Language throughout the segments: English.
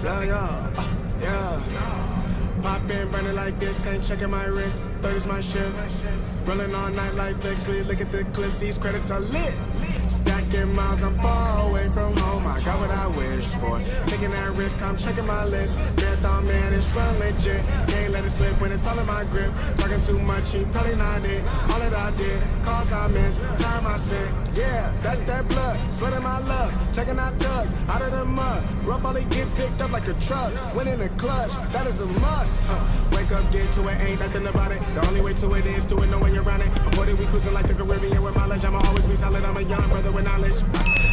yeah. Pop in, running like this, ain't checking my wrist. Third is my shift. Rolling all night like flicks. We look at the clips, these credits are lit. Stacking miles, I'm far away from home. I got what I wished for. Taking that risk, I'm checking my list. Marathon man, it's run legit. Can't let it slip when it's all in my grip. Talking too much, you probably not it. All that I did, calls I missed, time I spent. Yeah, that's that blood, sweating my love. Checking out tug, out of the mud. Rough only get picked up like a truck. Winning the clutch, that is a must. Wake up, get to it, ain't nothing about it. The only way to it is do it, no way around it. Before that we cruising like the Caribbean with mileage. I'ma always be solid, I'm a young brother with knowledge.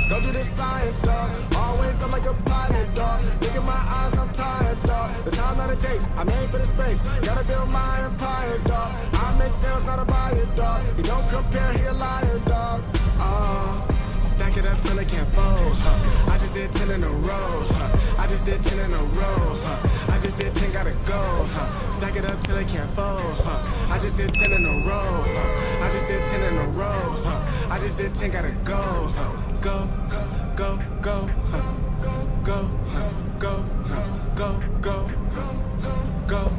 Go do the science, dog. Always I'm like a pilot, dog. Look in my eyes, I'm tired, dog. The time that it takes, I made for the space. Gotta build my empire, dog. I make sales, not a buyer, dog. You don't compare, he a liar, dog. Stack it up till it can't fold. I just did 10 in a row. I just did 10 in a row. I just did 10, gotta go. Stack it up till it can't fold. I just did 10 in a row. I just did 10 in a row. I just did 10, gotta go. Go, go, go, go, go, go, go, go.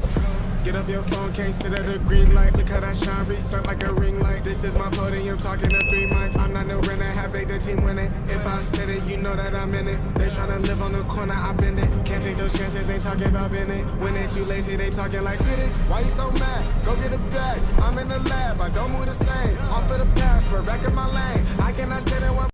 Get off your phone, can't sit at a green light. Look how that shine, reflect like a ring light. This is my podium, talking to 3 mics. I'm not no winner, have made the team winning. If I said it, you know that I'm in it. They tryna live on the corner, I bend it. Can't take those chances, ain't talking about bending. When they too lazy, they talking like critics. Why you so mad? Go get a bag. I'm in the lab, I don't move the same. Off of the password, back in my lane. I cannot sit in one